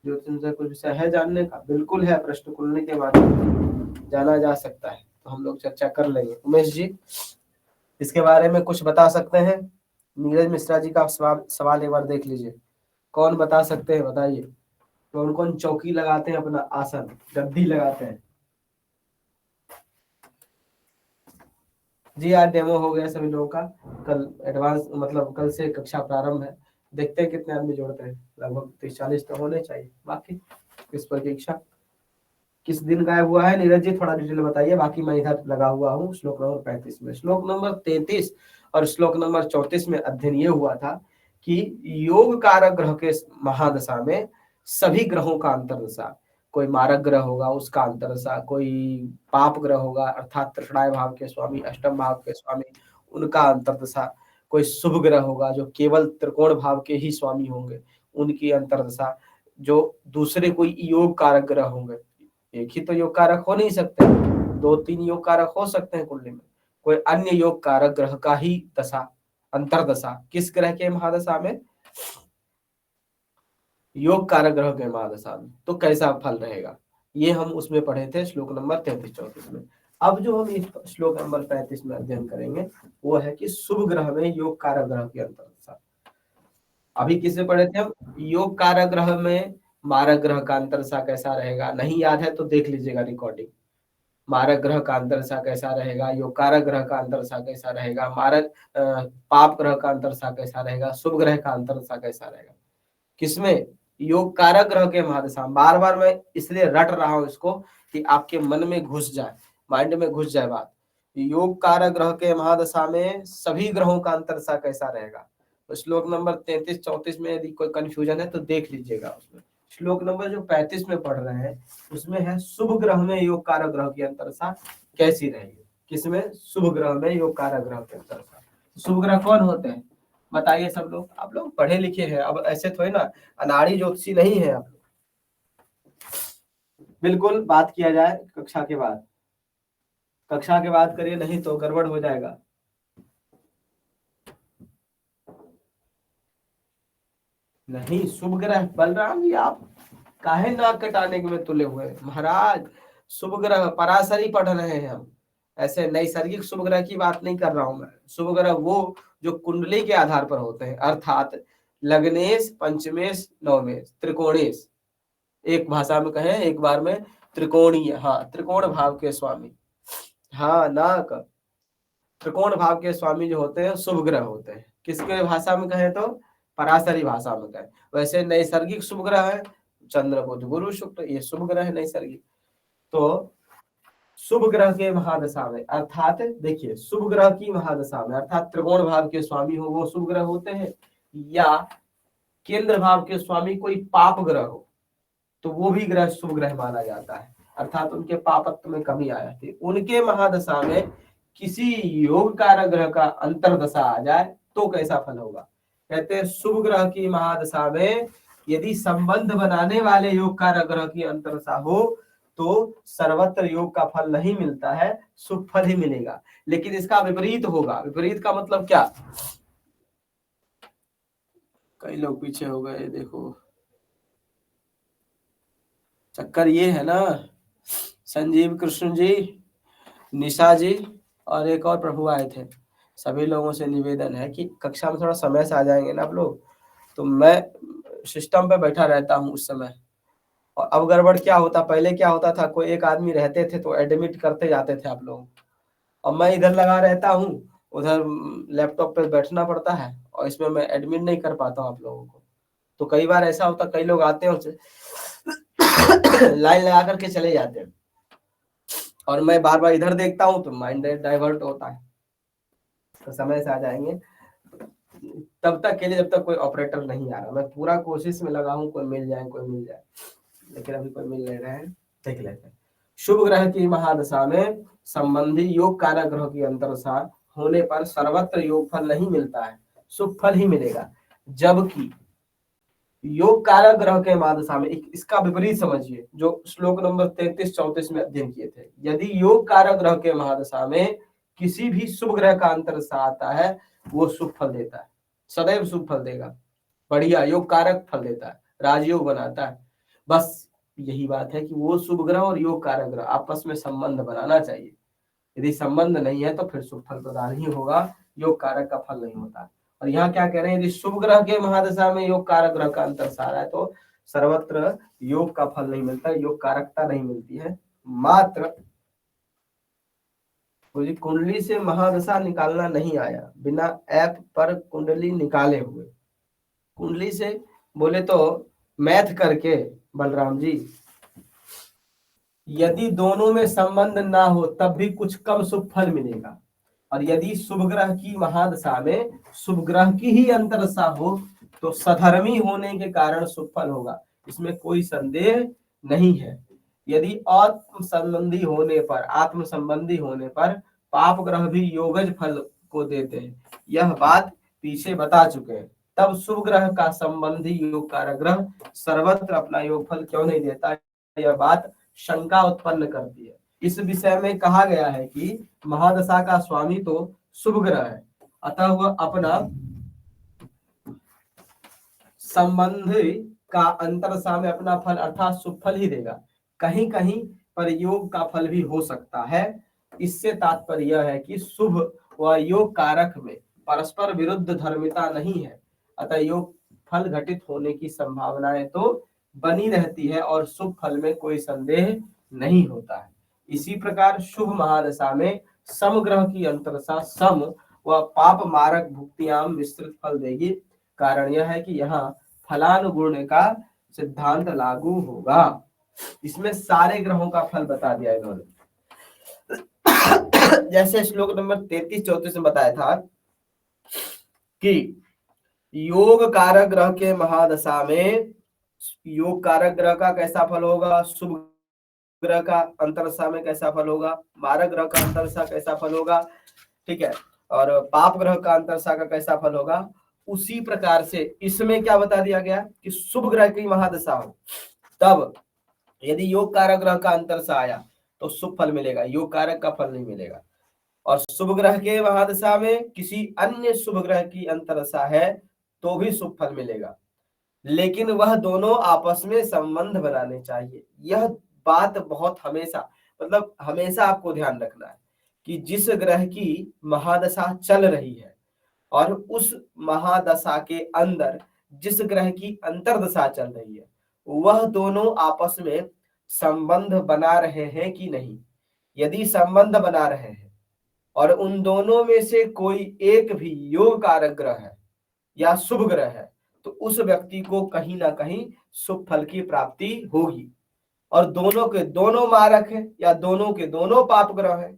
ज्योतिष से कुछ विषय है जानने का? बिल्कुल है, प्रश्न खुलने के बाद जाना जा सकता है, तो हम लोग चर्चा कर लेंगे। उमेश जी इसके बारे में कुछ बता सकते हैं? नीरज मिश्रा जी का सवाल एक बार देख लीजिए, कौन बता सकते हैं, बताइए। कौन कौन चौकी लगाते हैं, अपना आसन गद्दी लगाते हैं? जी आज डेमो हो गया सभी लोगों का, कल एडवांस मतलब कल से कक्षा प्रारंभ है, देखते हैं कितने आदमी जोड़ते हैं, लगभग 30-40 तो होने चाहिए। बाकी इस पर की इच्छा किस दिन गायब हुआ है नीरज जी, थोड़ा डिटेल बताइए। बाकी मैं इधर लगा हुआ हूँ श्लोक नंबर 35 में। श्लोक नंबर 33 और श्लोक नंबर 34 में अध्ययन ये हुआ था कि योग कारक ग्रह के महादशा में सभी ग्रहों का अंतर्दशा, कोई मारक ग्रह होगा उसका अंतर्दशा, कोई पाप ग्रह होगा अर्थात तृष्णाय भाव के स्वामी, अष्टम भाव के स्वामी, उनका अंतर्दशा, कोई शुभ ग्रह होगा जो केवल त्रिकोण भाव के ही स्वामी होंगे, उनकी अंतर्दशा, जो दूसरे कोई योग कारक ग्रह होंगे, एक ही तो योग कारक हो नहीं सकते, 2-3 योग कारक हो सकते हैं कुंडली में, कोई अन्य योग कारक ग्रह का ही दशा, अंतर्दशा, किस ग्रह के महादशा में? योग कारक ग्रह के महादशा में, तो कैसा फल रहेगा, ये हम उसमें पढ़े थे श्लोक नंबर 33-34 में। अब जो हम इस श्लोक नंबर 35 में अध्ययन करेंगे वो है कि शुभ ग्रह में योग कारक ग्रह की अंतर्दशा। अभी किससे पढ़े थे हम? योग कारक ग्रह में मारक ग्रह का अंतर्दशा कैसा रहेगा, नहीं याद है तो देख लीजिएगा रिकॉर्डिंग। मारक ग्रह का अंतर्दशा कैसा रहेगा, योग कारक ग्रह का अंतर्दशा कैसा रहेगा, मारक पाप ग्रह का अंतर्दशा कैसा रहेगा, शुभ ग्रह का अंतर्दशा कैसा रहेगा, किसमें? योग कारक ग्रह के महादशा। बार बार मैं इसलिए रट रहा हूं इसको कि आपके मन में घुस जाए, माइंड में घुस जाए बात। योग कारक ग्रह के महादशा में सभी ग्रहों का अंतर्दशा कैसा रहेगा, तो श्लोक नंबर 33-34 में यदि कोई कंफ्यूजन है तो देख लीजिएगा उसमें। श्लोक नंबर जो 35 में पढ़ रहे हैं उसमें है शुभ ग्रह में योग कारक ग्रह की अंतर्दशा कैसी रहेगी, किसमें? शुभ ग्रह में योग कारक ग्रह की अंतर्दशा। शुभ ग्रह कौन होते हैं बताइए सब लोग, आप लोग पढ़े लिखे हैं, अब ऐसे थोड़ी ना अनाड़ी ज्योतिषी नहीं है आप लोग। बिल्कुल बात किया जाए कक्षा के बाद, कक्षा के बाद करिए, नहीं तो गड़बड़ हो जाएगा। नहीं, शुभ ग्रह बलराम जी आप काहे नाक कटाने के में तुले हुए महाराज, शुभ ग्रह पराशरी पढ़ रहे हैं हम, ऐसे नैसर्गिक शुभ ग्रह की बात नहीं कर रहा हूं मैं। शुभ ग्रह वो जो कुंडली के आधार पर होते हैं, अर्थात लग्नेश, पंचमेश, नवमेश, त्रिकोणेश, एक भाषा में कहें एक बार में त्रिकोणीय, हाँ त्रिकोण भाव के स्वामी, हाँ नाक, त्रिकोण भाव के स्वामी जो होते हैं शुभ ग्रह होते हैं। किसके भाषा में कहें तो पराशरी भाषा में कहें। वैसे नैसर्गिक शुभ ग्रह है चंद्र, बुध, गुरु, शुक्र, ये शुभ ग्रह है नैसर्गिक। तो शुभ ग्रह के महादशा में अर्थात देखिए शुभ ग्रह की महादशा में अर्थात त्रिकोण भाव के स्वामी हो वो शुभ ग्रह होते हैं, या केंद्र भाव के स्वामी कोई पाप ग्रह हो तो वो भी ग्रह शुभ ग्रह माना जाता है, अर्थात उनके पापत्व में कमी आ जाती है। उनके महादशा में किसी योग कारक ग्रह का अंतर्दशा आ जाए तो कैसा फल होगा? कहते हैं शुभ ग्रह की महादशा में यदि संबंध बनाने वाले योग कारक ग्रह की अंतर्दशा हो तो सर्वत्र योग का फल नहीं मिलता है, शुभ फल ही मिलेगा। लेकिन इसका विपरीत होगा। विपरीत का मतलब क्या? कई लोग पीछे हो गए, देखो चक्कर ये है ना, संजीव कृष्ण जी, निशा जी और एक और प्रभु आए थे, सभी लोगों से निवेदन है कि कक्षा में थोड़ा समय से आ जाएंगे ना आप लोग, तो मैं सिस्टम पे बैठा रहता हूँ उस समय। और अब गड़बड़ क्या होता, पहले क्या होता था, कोई एक आदमी रहते थे तो एडमिट करते जाते थे आप लोग, और मैं इधर लगा रहता हूँ, उधर लैपटॉप पे बैठना पड़ता है और इसमें मैं एडमिट नहीं कर पाता हूँ आप लोगों को। तो कई बार ऐसा होता, कई लोग आते हैं लाइन लगा करके चले जाते हैं और मैं बार बार इधर देखता हूँ तो माइंड डाइवर्ट होता है। तो समय से आ जाएंगे, तब तक के लिए जब तक कोई ऑपरेटर नहीं आ रहा। मैं पूरा कोशिश में लगा हूँ कोई मिल जाए, कोई मिल जाए, लेकिन अभी कोई मिल नहीं रहे हैं। देख लेते हैं। शुभ ग्रह की महादशा में संबंधी योग कारक ग्रह की अंतर्दशा होने पर सर्वत्र योग फल नहीं मिलता है, शुभ फल ही मिलेगा। जबकि योग कारक ग्रह के महादशा में इसका विपरीत समझिए, जो श्लोक नंबर 33-34 में अध्ययन किए थे, यदि योग कारक ग्रह के महादशा में किसी भी शुभ ग्रह का अंतर्दशा आता है वो शुभ फल देता है, सदैव शुभ फल देगा, बढ़िया योग कारक फल देता है, राजयोग बनाता है। बस यही बात है कि वो शुभ ग्रह और योग कारक ग्रह आपस में संबंध बनाना चाहिए। यदि संबंध नहीं है तो फिर शुभ फल प्रदान ही होगा, योग कारक का फल नहीं होता। और यहाँ क्या कह रहे हैं, यदि शुभ ग्रह के महादशा में योग कारक ग्रह का अंतर सा रहा है तो सर्वत्र योग का फल नहीं मिलता, योग कारकता नहीं मिलती है। मात्र मुझे कुंडली से महादशा निकालना नहीं आया, बिना ऐप पर कुंडली निकाले हुए। कुंडली से बोले तो मैथ करके बलराम जी, यदि दोनों में संबंध ना हो तब भी कुछ कम शुभ फल मिलेगा, और यदि शुभ ग्रह की महादशा में शुभ ग्रह की ही अंतरदशा हो तो सधर्मी होने के कारण शुभ फल होगा, इसमें कोई संदेह नहीं है। यदि आत्म संबंधी होने पर पाप ग्रह भी योगज फल को देते हैं, यह बात पीछे बता चुके हैं। तब शुभ ग्रह का संबंधी योग कारक ग्रह सर्वत्र अपना योग फल क्यों नहीं देता, यह बात शंका उत्पन्न करती है। इस विषय में कहा गया है कि महादशा का स्वामी तो शुभ ग्रह है, अतः वह अपना संबंधी का अंतरदशा में अपना फल अर्थात शुभ फल ही देगा। कहीं कहीं पर योग का फल भी हो सकता है। इससे तात्पर्य यह है कि शुभ व योग कारक में परस्पर विरुद्ध धर्मिता नहीं है, अतः योग फल घटित होने की संभावनाएं तो बनी रहती है और शुभ फल में कोई संदेह नहीं होता है। इसी प्रकार शुभ महादशा में समग्रह की अंतरदशा सम व पाप मारक भुक्तियां मिश्रित फल देगी। कारण यह है कि यहाँ फलानुगुण का सिद्धांत लागू होगा। इसमें सारे ग्रहों का फल बता दिया इन्होंने। जैसे श्लोक नंबर 33-34 में बताया था कि योग कारक ग्रह के महादशा में योग कारक ग्रह का कैसा फल होगा, शुभ ग्रह का अंतरदशा में कैसा फल होगा, मारक ग्रह का अंतरदशा कैसा फल होगा, ठीक है, और पाप ग्रह का अंतरदशा का कैसा फल होगा। उसी प्रकार से इसमें क्या बता दिया गया कि शुभ ग्रह की महादशा हो तब यदि योग कारक ग्रह का अंतरदशा आया तो शुभ फल मिलेगा, योग कारक का फल नहीं मिलेगा। और शुभ ग्रह के महादशा में किसी अन्य शुभ ग्रह की अंतरदशा है तो भी शुभ फल मिलेगा, लेकिन वह दोनों आपस में संबंध बनाने चाहिए। यह बात बहुत हमेशा आपको ध्यान रखना है कि जिस ग्रह की महादशा चल रही है और उस महादशा के अंदर जिस ग्रह की अंतरदशा चल रही है वह दोनों आपस में संबंध बना रहे हैं कि नहीं। यदि संबंध बना रहे हैं और उन दोनों में से कोई एक भी योग कारक ग्रह है या शुभ ग्रह है तो उस व्यक्ति को कहीं ना कहीं शुभ फल की प्राप्ति होगी। और दोनों के दोनों मारक है या दोनों के दोनों पाप ग्रह है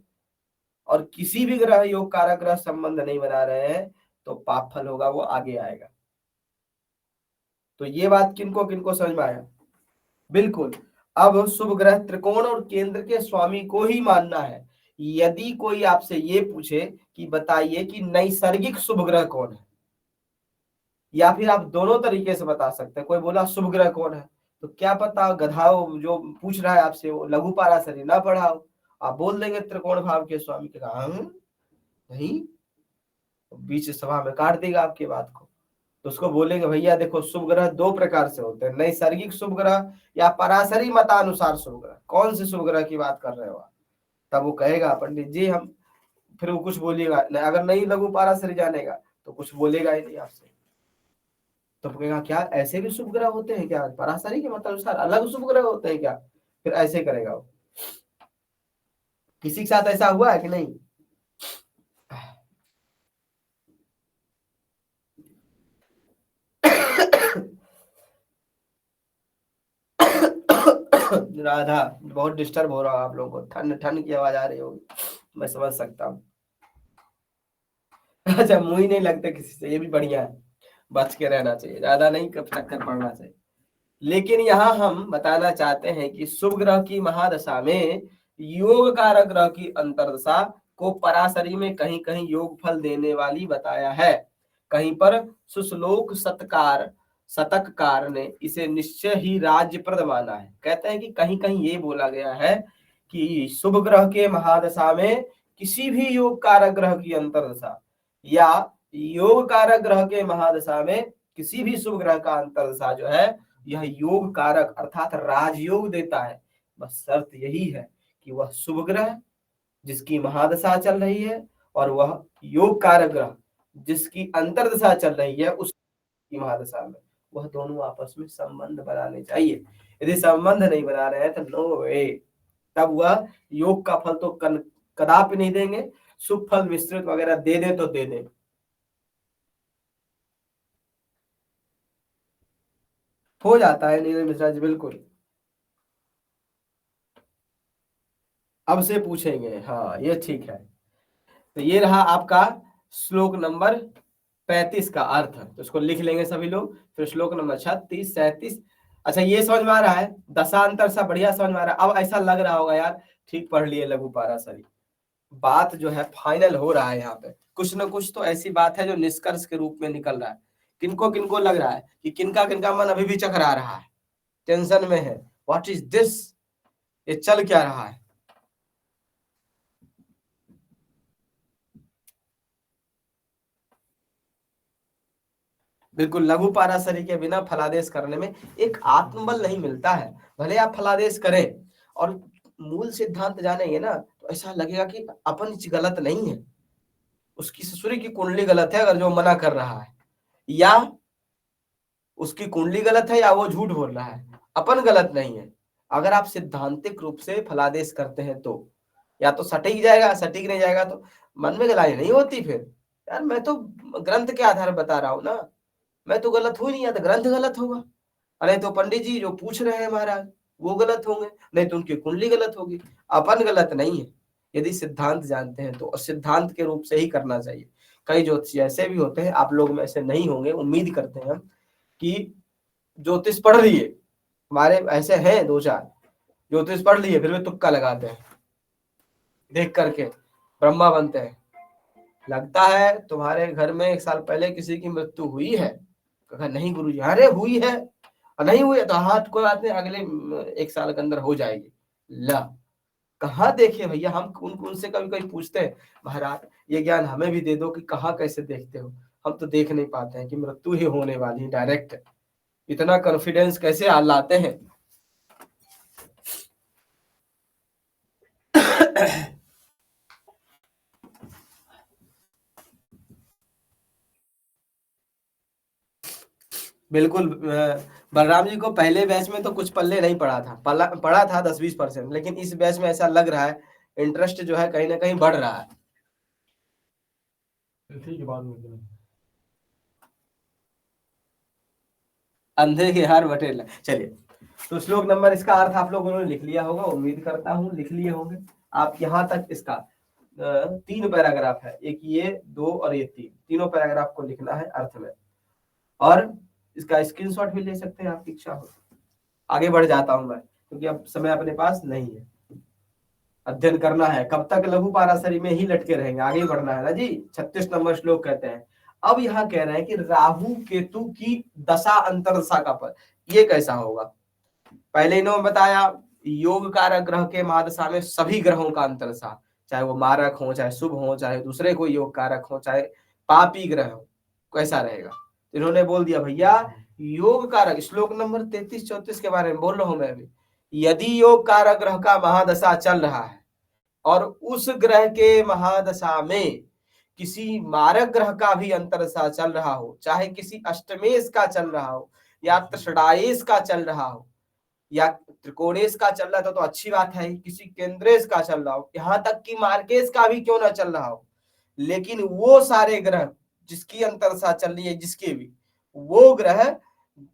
और किसी भी ग्रह योग कारक ग्रह संबंध नहीं बना रहे हैं तो पाप फल होगा, वो आगे आएगा। तो ये बात किनको किनको समझ में आया? बिल्कुल। अब शुभ ग्रह त्रिकोण और केंद्र के स्वामी को ही मानना है। यदि कोई आपसे ये पूछे कि बताइए कि नैसर्गिक शुभ ग्रह कौन है, या फिर आप दोनों तरीके से बता सकते हैं। कोई बोला शुभ ग्रह कौन है तो क्या पता गधाओ जो पूछ रहा है आपसे वो लघु पाराशरी ना पढ़ा हो, आप बोल देंगे त्रिकोण भाव के स्वामी के कहा नहीं, बीच सभा में काट देगा आपकी बात को। तो उसको बोलेंगे भैया देखो शुभ ग्रह दो प्रकार से होते हैं, नैसर्गिक शुभ ग्रह या पराशरी मतानुसार शुभ ग्रह। कौन से शुभ ग्रह की बात कर रहे हो आप? तब वो कहेगा पंडित जी हम, फिर वो कुछ बोलिएगा अगर नहीं लघु पाराशरी जानेगा तो कुछ बोलेगा ही नहीं आपसे। तो कहेगा क्या ऐसे भी शुभ ग्रह होते हैं क्या, पराशरी के मतानुसार अलग शुभ ग्रह होते हैं क्या? फिर ऐसे करेगा वो। किसी के साथ ऐसा हुआ है कि नहीं? राधा बहुत डिस्टर्ब हो रहा है आप लोगों को, ठंड ठंड की आवाज आ रही होगी, मैं समझ सकता हूँ। अच्छा मुंह ही नहीं लगते किसी से, ये भी बढ़िया है, बच के रहना चाहिए, ज्यादा नहीं कब चक्कर पड़ना चाहिए। लेकिन यहाँ हम बताना चाहते हैं कि शुभ ग्रह की महादशा में योग कारक ग्रह की अंतरदशा को पराशरी में कहीं कहीं योग फल देने वाली बताया है, कहीं पर सुश्लोक शतककार ने इसे निश्चय ही राज्यप्रद माना है। कहते हैं कि कहीं कहीं ये बोला गया है कि शुभ ग्रह के महादशा में किसी भी योग कारक ग्रह की अंतरदशा या योग कारक ग्रह के महादशा में किसी भी शुभ ग्रह का अंतरदशा जो है यह योग कारक अर्थात राजयोग देता है। बस शर्त यही है कि वह शुभ ग्रह जिसकी महादशा चल रही है और वह योग कारक ग्रह जिसकी अंतर्दशा चल रही है उसकी महादशा में, वह दोनों आपस में संबंध बनाने चाहिए। यदि संबंध नहीं बना रहे हैं तो नो वे, तब वह योग का फल तो कदापि नहीं देंगे। शुभ फल विस्तृत वगैरह दे दे तो दे दे। हो जाता है नीरज मिश्रा जी, बिल्कुल। अब से पूछेंगे, हाँ ये ठीक है। तो ये रहा आपका श्लोक नंबर 35 का अर्थ, तो इसको लिख लेंगे सभी लोग। फिर श्लोक नंबर 36, 37। अच्छा ये समझ में आ रहा है, दशांतर सा बढ़िया समझ में आ रहा है। अब ऐसा लग रहा होगा यार ठीक पढ़ लिए लघु पाराशरी, बात जो है फाइनल हो रहा है। यहाँ पे कुछ न कुछ तो ऐसी बात है जो निष्कर्ष के रूप में निकल रहा है। किनको किनको लग रहा है कि किनका किनका मन अभी भी चकरा रहा है, टेंशन में है, व्हाट इज दिस, ये चल क्या रहा है। बिल्कुल, लघु पाराशरी के बिना फलादेश करने में एक आत्मबल नहीं मिलता है। भले आप फलादेश करें और मूल सिद्धांत जानेंगे ना तो ऐसा लगेगा कि अपन गलत नहीं है, उसकी ससुरी की कुंडली गलत है अगर जो मना कर रहा है, या उसकी कुंडली गलत है या वो झूठ बोल रहा है, अपन गलत नहीं है। अगर आप सिद्धांतिक रूप से फलादेश करते हैं तो या तो सटीक जाएगा, सटीक नहीं जाएगा तो मन में गलाई नहीं होती। फिर यार मैं तो ग्रंथ के आधार पर बता रहा हूं ना, मैं तो गलत हुई नहीं, या तो ग्रंथ गलत होगा, अरे तो पंडित जी जो पूछ रहे हैं महाराज वो गलत होंगे, नहीं तो उनकी कुंडली गलत होगी। अपन गलत नहीं है यदि सिद्धांत जानते हैं तो, और सिद्धांत के रूप से ही करना चाहिए। कई ज्योतिषी ऐसे भी होते हैं, आप लोग में ऐसे नहीं होंगे, उम्मीद करते हैं हम, कि ज्योतिष पढ़ लिए, हमारे ऐसे हैं दो चार ज्योतिष पढ़ लिए फिर भी तुक्का लगाते हैं, देख करके ब्रह्मा बनते हैं। लगता है तुम्हारे घर में 1 साल पहले किसी की मृत्यु हुई है? कहा नहीं गुरुजी। अरे हुई है, और नहीं हुई है तो हाथ कोई बात नहीं, अगले 1 साल के अंदर हो जाएगी। ला, कहाँ देखे भैया, हम उनसे कभी कभी पूछते हैं महाराज ये ज्ञान हमें भी दे दो कि कहाँ कैसे देखते हो। हम तो देख नहीं पाते हैं कि मृत्यु ही होने वाली है डायरेक्ट, इतना कॉन्फिडेंस कैसे लाते हैं। बिल्कुल, बलराम जी को पहले बैच में तो कुछ पल्ले नहीं पड़ा था, पड़ा था 10-20%, लेकिन इस बैच में ऐसा लग रहा है इंटरेस्ट जो है कहीं ना कहीं बढ़ रहा है। ठीक है, अंधे के हार बटेला। चलिए, तो श्लोक नंबर, इसका अर्थ आप लोगों ने लिख लिया होगा, उम्मीद करता हूँ लिख लिए होंगे आप। यहाँ तक इसका 3 पैराग्राफ है, एक ये 2 और ये 3, तीनों पैराग्राफ को लिखना है अर्थ में, और इसका स्क्रीनशॉट भी ले सकते हैं आप इच्छा हो। आगे बढ़ जाता हूं मैं क्योंकि अब समय अपने पास नहीं है, अध्ययन करना है, कब तक लघु पाराशरी में ही लटके रहेंगे, आगे बढ़ना है ना जी। 36 नंबर श्लोक कहते हैं, अब यहाँ कह रहे हैं कि राहु केतु की दशा अंतरदशा का फल ये कैसा होगा। पहले इन्होंने बताया योग कारक ग्रह के महादशा में सभी ग्रहों का अंतरदशा, चाहे वो मारक हो, चाहे शुभ हो, चाहे दूसरे कोई योग कारक हो, चाहे पापी ग्रह हो, कैसा रहेगा। इन्होंने बोल दिया भैया योग कारक, श्लोक नंबर 33-34 के बारे में बोल रहा हूं मैं अभी। यदि योग कारक ग्रह का महादशा चल रहा है और उस ग्रह के महादशा में किसी मारक ग्रह का भी अंतरदशा चल रहा हो, चाहे किसी अष्टमेश का चल रहा हो या त्रिषडाएश का चल रहा हो या त्रिकोणेश का चल रहा था तो अच्छी बात है, किसी केंद्रेश का चल रहा हो, यहाँ तक कि मार्केश का भी क्यों ना चल रहा हो, लेकिन वो सारे ग्रह जिसकी अंतरदशा चल रही है, जिसके भी वो ग्रह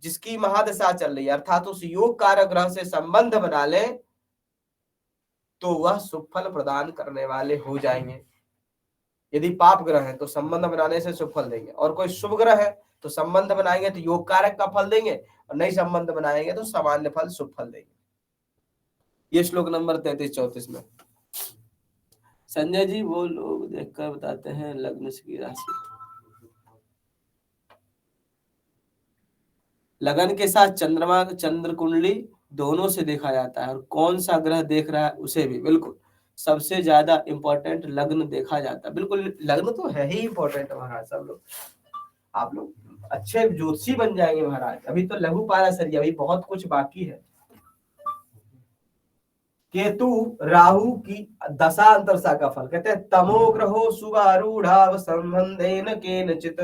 जिसकी महादशा चल रही है अर्थात उस योग कारक ग्रह से संबंध बना ले तो वह शुभ फल प्रदान करने वाले हो जाएंगे। यदि पाप ग्रह है तो संबंध बनाने से शुभ फल देंगे, और कोई शुभ ग्रह है तो संबंध बनाएंगे तो योग कारक का फल देंगे, और नहीं संबंध बनाएंगे तो सामान्य फल शुभ फल देंगे। ये श्लोक नंबर 33-34 में। संजय जी वो लोग देखकर बताते हैं लग्न की राशि, लगन के साथ चंद्रमा चंद्र कुंडली दोनों से देखा जाता है, और कौन सा ग्रह देख रहा है उसे भी। बिल्कुल सबसे ज्यादा इंपॉर्टेंट लग्न देखा जाता है, बिल्कुल लग्न तो है ही इंपॉर्टेंट हमारा। सब लोग आप लोग अच्छे ज्योतिषी बन जाएंगे महाराज। अभी तो लघु पाराशरी, अभी बहुत कुछ बाकी है। केतु राहु की दशा अंतरसा का फल कहते हैं, तमो ग्रहो शुभारूढ़ाव संबंधेन केनचित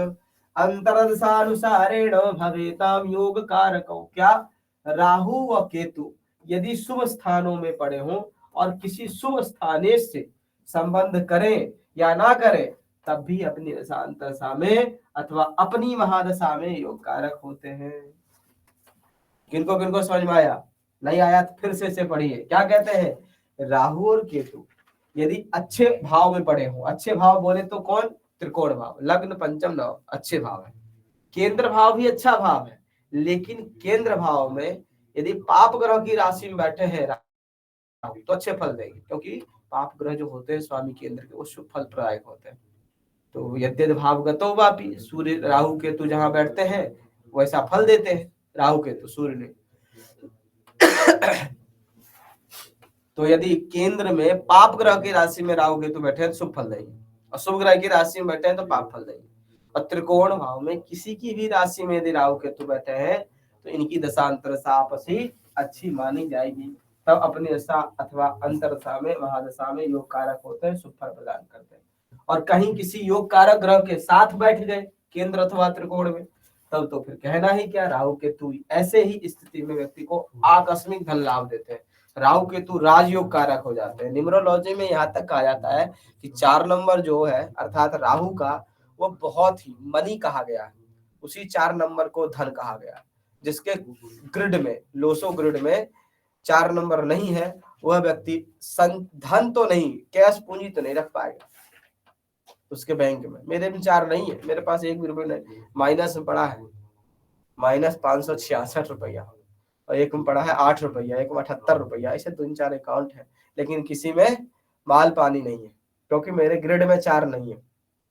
अंतरदशानुसारेण भवेताम योग कारकौ। क्या राहु व केतु यदि शुभ स्थानों में पड़े हों और किसी शुभ स्थाने से संबंध करें या ना करें, तब भी अपनी दशा अंतरसा में अथवा अपनी महादशा में योग कारक होते हैं। किनको किनको समझ में आया? नहीं आया तो फिर से पढ़िए। क्या कहते हैं? राहु और केतु यदि अच्छे भाव में पड़े हो, अच्छे भाव बोले तो कौन? त्रिकोण भाव, लग्न पंचम नव अच्छे भाव है। केंद्र भाव भी अच्छा भाव है, लेकिन केंद्र भाव में यदि पाप ग्रह की राशि में बैठे हैं राहु तो अच्छे फल देंगे, क्योंकि पाप ग्रह जो होते हैं स्वामी केंद्र के वो शुभ फल प्रदायक होते हैं। तो यद्यद भावगतो वापि, सूर्य राहु केतु जहां बैठते हैं वैसा फल देते हैं राहु केतु सूर्य ने। तो यदि केंद्र में पाप ग्रह की राशि में राहु केतु बैठे हैं तो शुभ फल देंगे, और शुभ ग्रह की राशि में बैठे हैं तो पाप फल देंगे। और त्रिकोण भाव में किसी की भी राशि में यदि राहु केतु बैठे हैं तो इनकी दशा अंतरदशा आपस ही अच्छी मानी जाएगी, तब अपनी दशा अथवा अंतरदशा में महादशा में योग कारक होते हैं, शुभ फल प्रदान करते हैं। और कहीं किसी योग कारक ग्रह के साथ बैठ गए केंद्र अथवा त्रिकोण में, तब तो फिर कहना ही क्या, राहु केतु ऐसे ही स्थिति में व्यक्ति को आकस्मिक धन लाभ देते हैं। राहु केतु राजयोग कारक हो जाते हैं। न्यूमरोलॉजी में यहाँ तक कहा जाता है कि 4 नंबर जो है अर्थात राहु का, वो बहुत ही मनी कहा गया है, उसी 4 नंबर को धन कहा गया है। जिसके ग्रिड में, लोसो ग्रिड में 4 नंबर नहीं है, वह व्यक्ति धन तो नहीं, कैश पूंजी तो नहीं रख पाएगा उसके बैंक में। मेरे में 4 नहीं है, मेरे पास 1 भी रुपये नहीं, माइनस में पड़ा है, माइनस 566 रुपया, और एक में पड़ा है 8 रुपया, एक में 78 रुपया, ऐसे 2-4 अकाउंट है, लेकिन किसी में माल पानी नहीं है, क्योंकि मेरे ग्रिड में 4 नहीं है,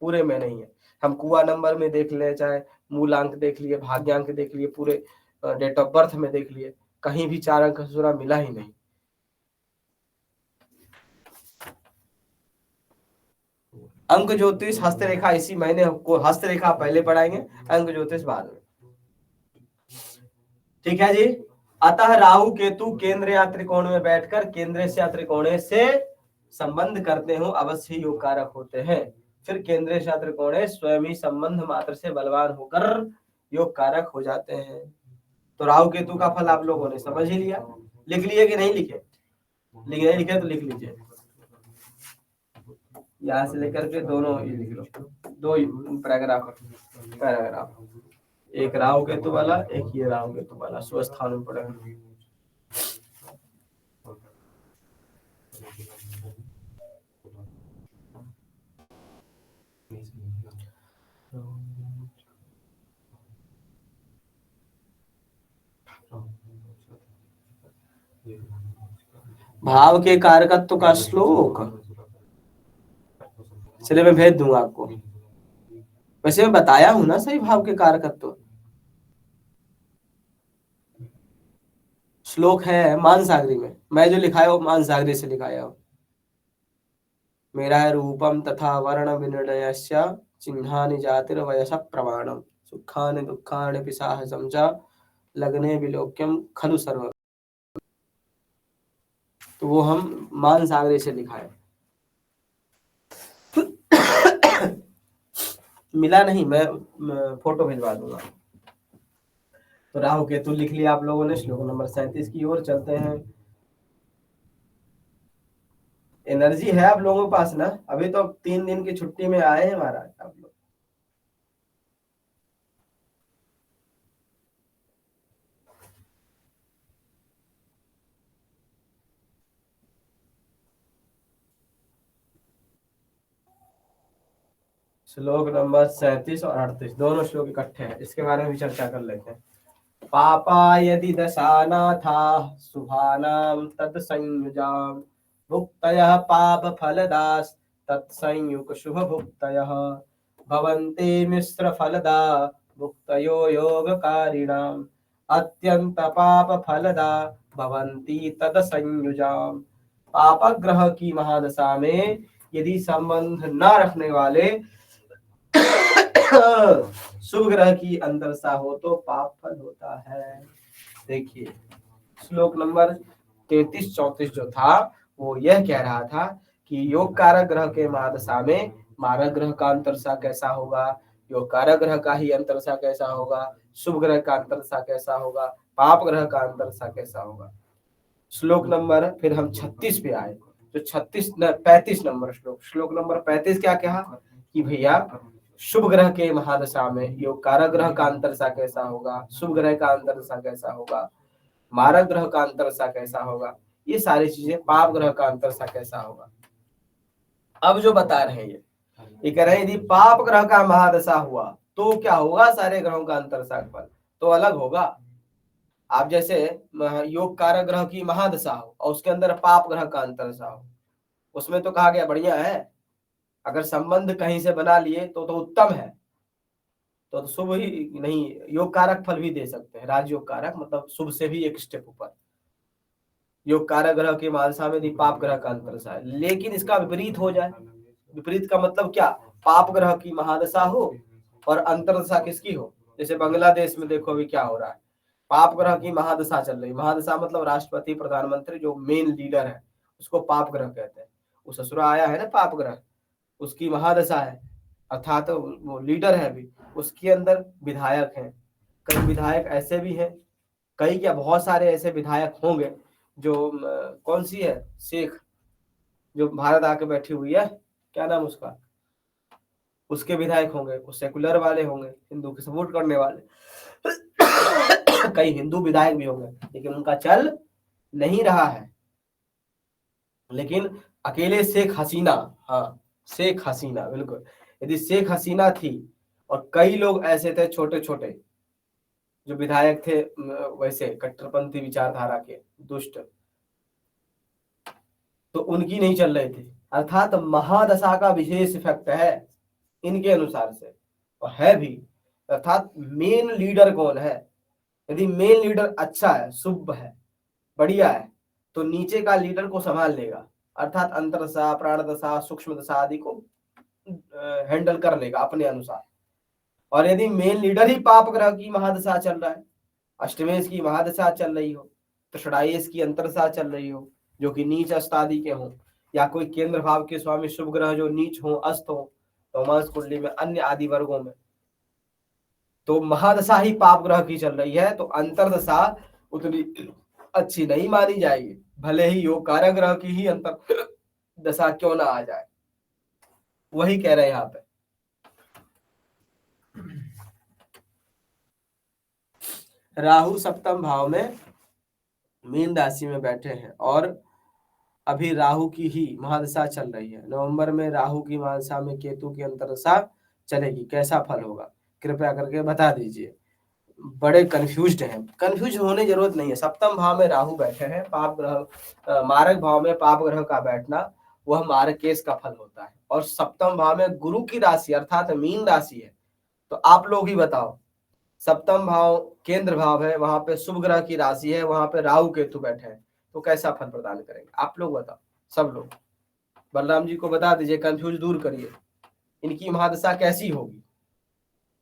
पूरे में नहीं है। हम कुआ नंबर में देख ले, चाहे मूलांक देख लिए, भाग्यांक देख लिए, पूरे डेट ऑफ बर्थ में देख लिए, कहीं भी 4 अंक सूरा मिला ही नहीं। अंक ज्योतिष हस्तरेखा इसी महीने को, हस्तरेखा पहले पढ़ाएंगे, अंक ज्योतिष बाद में, ठीक है जी। अतः राहु केतु केंद्र या त्रिकोण में बैठकर केंद्र से या त्रिकोण से संबंध करते हो अवश्य योग कारक होते हैं। फिर केंद्र से त्रिकोण स्वयं ही संबंध मात्र से बलवान होकर योग कारक हो जाते हैं। तो राहु केतु का फल आप लोगों ने समझ ही लिया। लिख लिए कि नहीं लिखे? नहीं लिखे तो लिख लीजिए, यहाँ से लेकर के दोनों ये लिख लो, 2 पैराग्राफ, एक राहु केतु वाला, एक ये राहु केतु वाला, स्वस्थान में पड़ेगा। भाव के कारकत्व का श्लोक चलिए मैं भेज दूंगा आपको। वैसे मैं बताया हूं ना सही भाव के कारकत्व। श्लोक है मानसागरी में, मैं जो लिखाया वो मानसागरी से लिखाया हूं। मेरा रूपम तथा वर्ण विनिर्णयस्य चिन्हानि जातिर्वयस प्रमाणम सुखानि दुखानि पिशाचम च लग्ने विलोक्यम खलु सर्व। तो वो हम मानसागरी से लिखाए। मिला नहीं, मैं फोटो भिजवा दूंगा। तो राहु केतु लिख लिया आप लोगों ने। श्लोक नंबर 37 की ओर चलते हैं। एनर्जी है आप लोगों के पास ना? अभी तो 3 दिन की छुट्टी में आए हैं महाराज आप लोग। श्लोक नंबर 37 और 38 दोनों श्लोक इकट्ठे हैं, इसके बारे में भी चर्चा कर लेते हैं। पापा यदि दशानाथा शुभानां तत्संयुजाम भुक्तयः पाप फलदास तत्संयुग शुभ भुक्तयः भवन्ति मिश्र फलदा भुक्तयो योगकारिणाम अत्यंत पाप फलदा भवन्ति तत्संयुजाम। पाप ग्रह की महादशा में यदि संबंध न रखने वाले शुभ ग्रह की अंतरदशा हो तो पाप फल होता है। देखिए श्लोक नंबर 33-34 जो था वो यह कह रहा था कि योग कारक ग्रह के महादशा में मारक ग्रह का अंतरदशा कैसा होगा, योग कारक ग्रह का ही अंतरदशा कैसा होगा, शुभ ग्रह का अंतरदशा कैसा होगा, पाप ग्रह का अंतरदशा कैसा होगा। श्लोक नंबर फिर हम 36 पे आए, जो 35 नंबर श्लोक नंबर 35 क्या कहा कि भैया शुभ ग्रह के महादशा में योग कारक ग्रह का अंतरदशा कैसा होगा, शुभ ग्रह का अंतरदशा कैसा होगा, मारक ग्रह का अंतरदशा कैसा होगा, ये सारी चीजें, पाप ग्रह का अंतरदशा कैसा होगा। अब जो बता रहे हैं ये कह रहे हैं यदि पाप ग्रह का महादशा हुआ तो क्या होगा, सारे ग्रहों का अंतरदशा फल तो अलग होगा। आप जैसे योग कारक ग्रह की महादशा हो और उसके अंदर पाप ग्रह का अंतरदशा हो, उसमें तो कहा गया बढ़िया है, अगर संबंध कहीं से बना लिए तो उत्तम है, तो शुभ ही नहीं योग कारक फल भी दे सकते हैं, राजयोग कारक मतलब शुभ से भी एक स्टेप ऊपर। योग कारक ग्रह के महादशा में यदि पाप ग्रह का अंतरदशा है, लेकिन इसका विपरीत हो जाए, विपरीत का मतलब क्या, पाप ग्रह की महादशा हो और अंतरदशा किसकी हो, जैसे बांग्लादेश में देखो अभी क्या हो रहा है, पाप ग्रह की महादशा चल रही, महादशा मतलब राष्ट्रपति प्रधानमंत्री जो मेन लीडर है उसको पाप ग्रह कहते हैं, वो ससुरा आया है ना पाप ग्रह, उसकी महादशा है, अर्थात तो वो लीडर है अभी, उसके अंदर विधायक हैं, कई विधायक ऐसे भी हैं, कई क्या बहुत सारे ऐसे विधायक होंगे जो कौन सी है शेख जो भारत आके बैठी हुई है, क्या नाम उसका, उसके विधायक होंगे, कुछ सेकुलर वाले होंगे, हिंदू के सपोर्ट करने वाले कई हिंदू विधायक भी होंगे, लेकिन उनका चल नहीं रहा है। लेकिन अकेले शेख हसीना, हाँ शेख हसीना बिल्कुल, यदि शेख हसीना थी और कई लोग ऐसे थे छोटे छोटे जो विधायक थे वैसे कट्टरपंथी विचारधारा के दुष्ट, तो उनकी नहीं चल रही थी, अर्थात महादशा का विशेष इफेक्ट है इनके अनुसार से, और है भी, अर्थात मेन लीडर कौन है, यदि मेन लीडर अच्छा है, शुभ है, बढ़िया है, तो नीचे का लीडर को संभाल लेगा, अर्थात अंतरदशा प्राणदशा सूक्ष्म दशा आदि को हैंडल कर लेगा अपने अनुसार। और यदि मेन लीडर ही पाप ग्रह की महादशा चल रहा है, अष्टमेश की महादशा चल रही हो, तृषणायेश की अंतरदशा चल रही हो जो कि नीच अस्त आदि के हों, या कोई केंद्र भाव के स्वामी शुभ ग्रह जो नीच हो अस्त हो, तो मांस कुंडली में अन्य आदि वर्गों में, तो महादशा ही पाप ग्रह की चल रही है, तो अंतरदशा उतनी अच्छी नहीं मानी जाएगी, भले ही योग कारक ग्रह की ही अंतर दशा क्यों ना आ जाए, वही कह रहे हैं यहाँ पे। राहु सप्तम भाव में मीन राशि में बैठे हैं और अभी राहु की ही महादशा चल रही है, नवंबर में राहु की महादशा में केतु की अंतरदशा चलेगी, कैसा फल होगा कृपया करके बता दीजिए। बड़े कंफ्यूज्ड हैं, कंफ्यूज होने जरूरत नहीं है, सप्तम भाव में राहु बैठे हैं, पाप ग्रह मारक भाव में पाप ग्रह का बैठना वह मारकेश का फल होता है, और सप्तम भाव में गुरु की राशि अर्थात मीन राशि है, तो आप लोग ही बताओ, सप्तम भाव केंद्र भाव है, वहां पे शुभ ग्रह की राशि है, वहां पे राहु केतु बैठे हैं, तो कैसा फल प्रदान करेंगे, आप लोग बताओ, सब लोग बलराम जी को बता दीजिए, कंफ्यूज दूर करिए, इनकी महादशा कैसी होगी।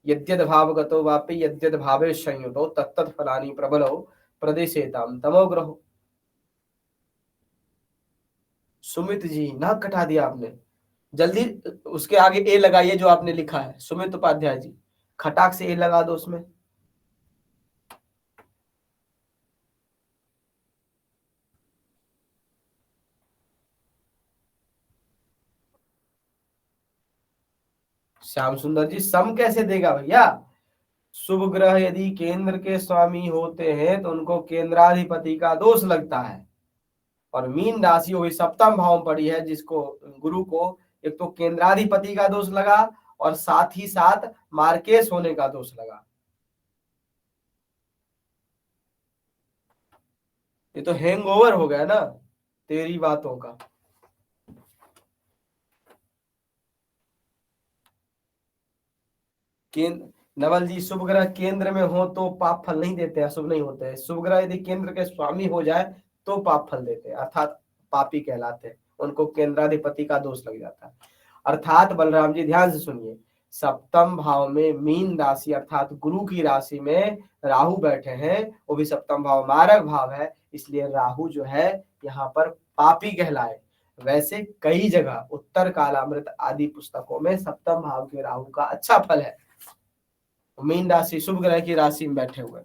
यद्यद भावगतो वापि यद्यद भावे संयुतो तत्तत् फलानि प्रबलो प्रदेशेताम तमो ग्रहो। सुमित जी नाक कटा दिया आपने, जल्दी उसके आगे ए लगाइए जो आपने लिखा है, सुमित उपाध्याय जी खटाक से ए लगा दो उसमें। श्याम सुंदर जी सम कैसे देगा भैया, शुभ ग्रह यदि केंद्र के स्वामी होते हैं तो उनको केंद्राधिपति का दोष लगता है, और मीन राशि हुई सप्तम भाव पड़ी है जिसको गुरु को एक तो केंद्राधिपति का दोष लगा और साथ ही साथ मार्केश होने का दोष लगा, ये तो हैंगओवर हो गया ना तेरी बातों का। केंद्र नवल जी शुभ ग्रह केंद्र में हो तो पाप फल नहीं देते हैं, शुभ नहीं होते हैं, शुभ ग्रह यदि केंद्र के स्वामी हो जाए तो पाप फल देते हैं, अर्थात पापी कहलाते हैं, उनको केंद्राधिपति का दोष लग जाता है। अर्थात बलराम जी ध्यान से सुनिए, सप्तम भाव में मीन राशि अर्थात गुरु की राशि में राहु बैठे हैं, वो भी सप्तम भाव मारक भाव है, इसलिए राहु जो है यहाँ पर पापी कहलाए। वैसे कई जगह उत्तर कालामृत आदि पुस्तकों में सप्तम भाव के राहु का अच्छा फल है। मीन राशि शुभ ग्रह की राशि में बैठे हुए,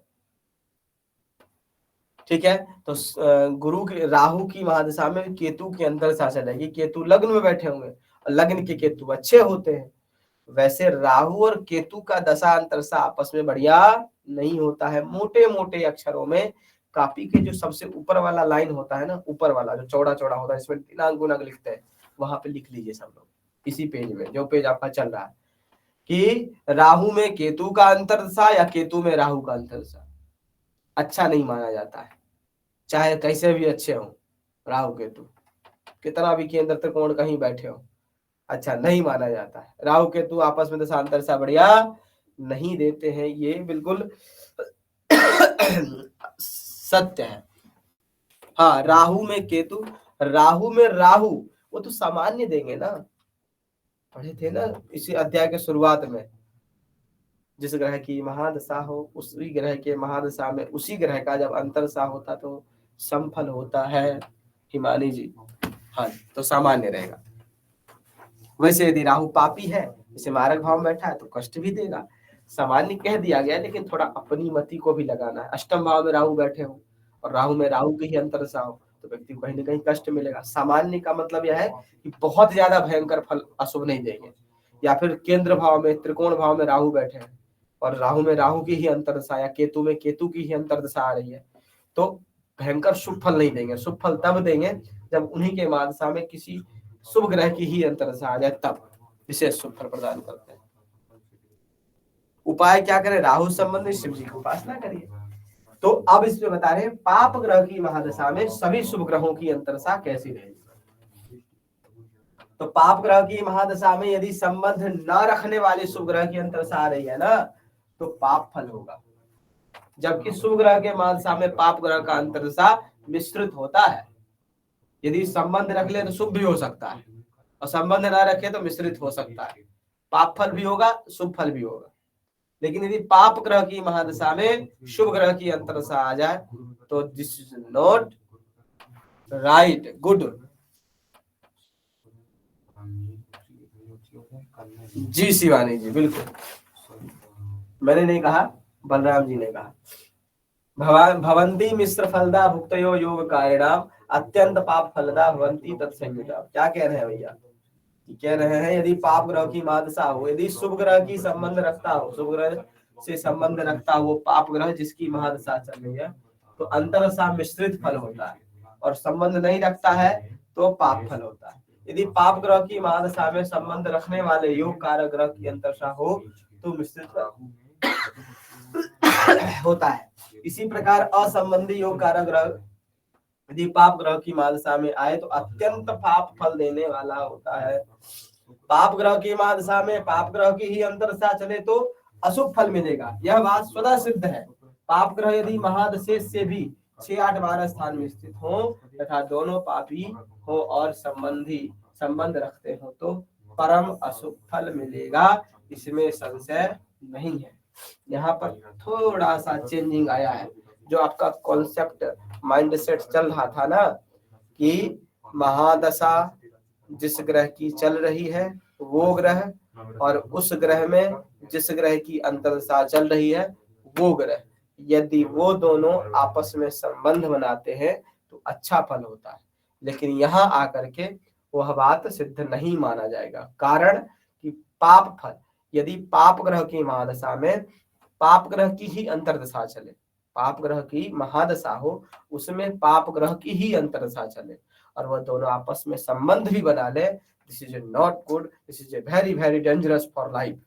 ठीक है। तो गुरु के राहु की महादशा में केतु की अंतर्दशा चलेगी, केतु लग्न में बैठे होंगे और लग्न के केतु अच्छे होते हैं। वैसे राहु और केतु का दशा अंतरदशा आपस में बढ़िया नहीं होता है। मोटे मोटे अक्षरों में कॉपी के जो सबसे ऊपर वाला लाइन होता है ना, ऊपर वाला जो चौड़ा चौड़ा होता है, इसमें दिनांक गुणक लिखते हैं, वहां पे लिख लीजिए सब लोग, इसी पेज में जो पेज आपका चल रहा है, कि राहु में केतु का अंतर्दशा या केतु में राहु का अंतर्दशा अच्छा नहीं माना जाता है, चाहे कैसे भी अच्छे हो। राहु केतु कितना भी केंद्र त्रिकोण कहीं बैठे हो, अच्छा नहीं माना जाता है। राहु केतु आपस में दशांतर सा बढ़िया नहीं देते हैं, ये बिल्कुल सत्य है। हाँ, राहु में केतु, राहु में राहु वो तो सामान्य देंगे ना, पढ़े थे ना इसी अध्याय के शुरुआत में, जिस ग्रह की महादशा हो उसी ग्रह के महादशा में उसी ग्रह का जब अंतरदशा होता तो समफल होता है हिमानी जी। हाँ, तो सामान्य रहेगा। वैसे यदि राहु पापी है, इसे मारक भाव में बैठा है तो कष्ट भी देगा। सामान्य कह दिया गया, लेकिन थोड़ा अपनी मति को भी लगाना है। अष्टम भाव में राहु बैठे हो और राहु में राहु की ही अंतरदशा हो तो व्यक्ति को कहीं ना कहीं कष्ट मिलेगा। सामान्य का मतलब यह है कि बहुत ज्यादा भयंकर फल अशुभ नहीं देंगे। या फिर केंद्र भाव में त्रिकोण भाव में राहु बैठे हैं और राहु में राहु की ही अंतरदशा या केतु में केतु की ही अंतरदशा आ रही है तो भयंकर शुभ फल नहीं देंगे। शुभ फल तब देंगे जब उन्हीं के महादशा में किसी शुभ ग्रह की ही अंतरदशा आ जाए, तब विशेष शुभ फल प्रदान करते हैं। उपाय क्या करें? राहु संबंधी शिव जी की उपासना करिए। तो अब इसमें बता रहे हैं पाप ग्रह की महादशा में सभी शुभ ग्रहों की अंतरदशा कैसी रहेगी। तो पाप ग्रह की महादशा में यदि संबंध न रखने वाले शुभ ग्रह की अंतरदशा आ रही है ना, तो पाप फल होगा। जबकि शुभ ग्रह के महादशा में पाप ग्रह का अंतरदशा मिश्रित होता है। यदि संबंध रख ले तो शुभ भी हो सकता है और संबंध ना रखे तो मिश्रित हो सकता है, पाप फल भी होगा शुभ फल भी होगा। लेकिन यदि पाप ग्रह की महादशा में शुभ ग्रह की अंतरदशा आ जाए तो this is not right good. जी शिवानी जी, बिल्कुल मैंने नहीं कहा, बलराम जी ने कहा। भवंती मिश्र फलदा भुक्तयो योग कारिणाम अत्यंत पाप फलदा भवंती तत्संयुता। क्या कह रहे हैं भैया? कह रहे हैं यदि पाप ग्रह की महादशा हो, यदि शुभ ग्रह की संबंध रखता हो, शुभ ग्रह से संबंध रखता हो पाप ग्रह जिसकी महादशा चल रही है, तो अंतरदशा मिश्रित फल होता है, और संबंध नहीं रखता है तो पाप फल होता है। यदि पाप ग्रह की महादशा में संबंध रखने वाले योग कारक ग्रह की अंतरदशा हो तो मिश्रित होता है। इसी प्रकार असंबंधी योग कारक ग्रह यदि पाप ग्रह की महादशा में आए तो अत्यंत पाप फल देने वाला होता है। पाप ग्रह की महादशा में पाप ग्रह की ही अंतरदशा चले तो अशुभ फल मिलेगा, यह बात स्वतः सिद्ध है। पाप ग्रह यदि महादशेष से भी 6, 8, 12 स्थान में स्थित हो तथा दोनों पापी हो और संबंध रखते हो तो परम अशुभ फल मिलेगा, इसमें संशय नहीं है। यहाँ पर थोड़ा सा चेंजिंग आया है। जो आपका कॉन्सेप्ट माइंड सेट चल रहा था ना कि महादशा जिस ग्रह की चल रही है वो ग्रह, और उस ग्रह में जिस ग्रह की अंतरदशा चल रही है वो ग्रह, यदि वो दोनों आपस में संबंध बनाते हैं तो अच्छा फल होता है। लेकिन यहाँ आकर के वह बात सिद्ध नहीं माना जाएगा। कारण कि पाप फल, यदि पाप ग्रह की महादशा में पाप ग्रह की ही अंतरदशा चले, पाप ग्रह की महादशा हो उसमें पाप ग्रह की ही अंतरदशा चले और वह दोनों आपस में संबंध भी बना ले, this is not good, this is a very very dangerous for life.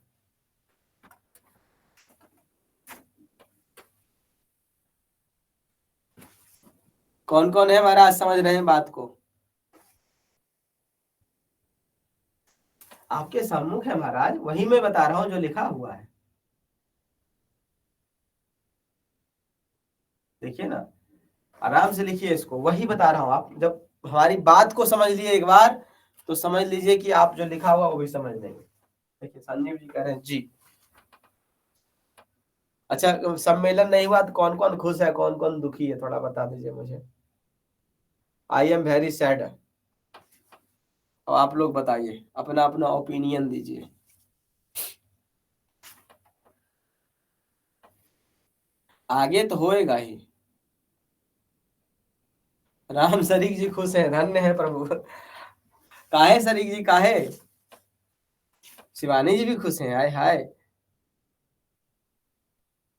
कौन कौन है महाराज समझ रहे हैं बात को? आपके सम्मुख है महाराज, वही मैं बता रहा हूं जो लिखा हुआ है। देखिए ना, आराम से लिखिए इसको, वही बता रहा हूं। आप जब हमारी बात को समझ लिए एक बार तो समझ लीजिए कि आप जो लिखा हुआ वो भी समझ लेंगे। देखिए संजीव जी कह रहे हैं जी। अच्छा, सम्मेलन नहीं हुआ तो कौन कौन खुश है, कौन कौन दुखी है, थोड़ा बता दीजिए मुझे। I am very sad. और आप लोग बताइए, अपना अपना ओपिनियन दीजिए। आगे तो होएगा ही। राम शरीक जी खुश हैं, धन्य है प्रभु। काहे शरीक जी काहे? शिवानी जी भी खुश हैं, हाय हाय।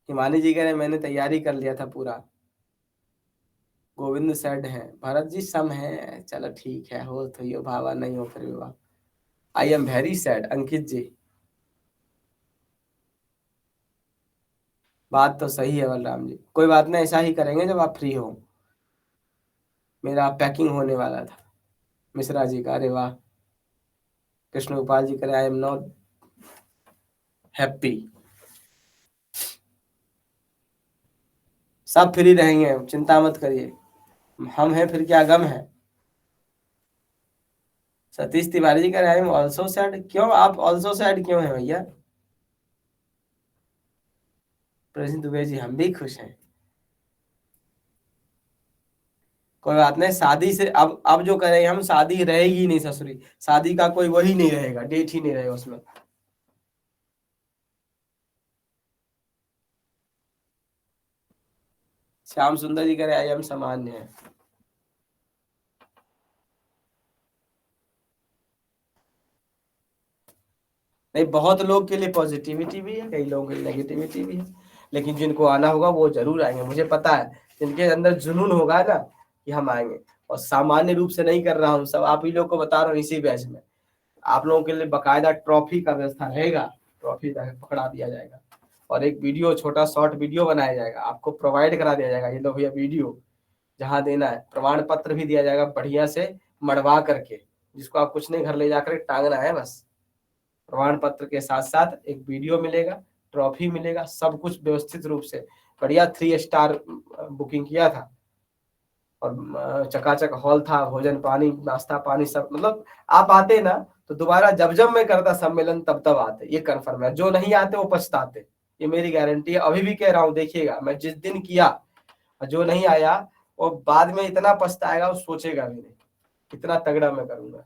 हिमानी जी कह रहे मैंने तैयारी कर लिया था पूरा। गोविंद सैड है, भरत जी सम है, चलो ठीक है, हो तो यो भावा, नहीं हो फिर विवाह। आई एम वेरी सैड, अंकित जी। बात तो सही है बलराम जी, कोई बात नहीं, ऐसा ही करेंगे जब आप फ्री हो। मेरा पैकिंग होने वाला था। मिश्रा जी का, अरे वाह। कृष्ण गोपाल जी करे आई एम नॉट हैप्पी। सब फ्री रहेंगे, चिंता मत करिए। हम हैं फिर क्या गम है। सतीश तिवारी जी करे आई एम ऑल्सो सैड। क्यों आप ऑल्सो सैड क्यों है भैया? प्रवीण दुबे जी हम भी खुश हैं। कोई बात नहीं, शादी से अब जो करें हम, शादी रहेगी नहीं ससुरी। शादी का कोई वही नहीं रहेगा, डेट ही नहीं रहेगा उसमें। श्याम सुंदर जी करे आई एम सामान्य है। नहीं, बहुत लोग के लिए पॉजिटिविटी भी है, कई लोगों के लिए नेगेटिविटी भी है। लेकिन जिनको आना होगा वो जरूर आएंगे, मुझे पता है। जिनके अंदर जुनून होगा ना कि हम आएंगे। और सामान्य रूप से नहीं कर रहा हूँ, सब आप ही लोग को बता रहा हूँ इसी बैच में। आप लोगों के लिए बकायदा ट्रॉफी का व्यवस्था रहेगा। ट्रॉफी पकड़ा दिया जाएगा। और एक वीडियो, छोटा शॉर्ट वीडियो बनाया जाएगा, आपको प्रोवाइड करा दिया जाएगा, ये लो भैया वीडियो। जहाँ देना है, प्रमाण पत्र भी दिया जाएगा बढ़िया से मढ़वा करके, जिसको आप कुछ नहीं घर ले जाकर टांगना है बस। प्रमाण पत्र के साथ साथ एक वीडियो मिलेगा, ट्रॉफी मिलेगा, सब कुछ व्यवस्थित रूप से। बढ़िया 3 स्टार बुकिंग किया था। और चकाचक हॉल था, भोजन पानी नाश्ता पानी सब, मतलब आप आते ना तो दोबारा जब जब मैं करता सम्मेलन तब तब आते, ये कंफर्म है। जो नहीं आते वो पछताते, ये मेरी गारंटी है। अभी भी कह रहा हूँ, देखिएगा मैं जिस दिन किया, जो नहीं आया वो बाद में इतना पछताएगा, वो सोचेगा भी नहीं। कितना तगड़ा मैं करूंगा।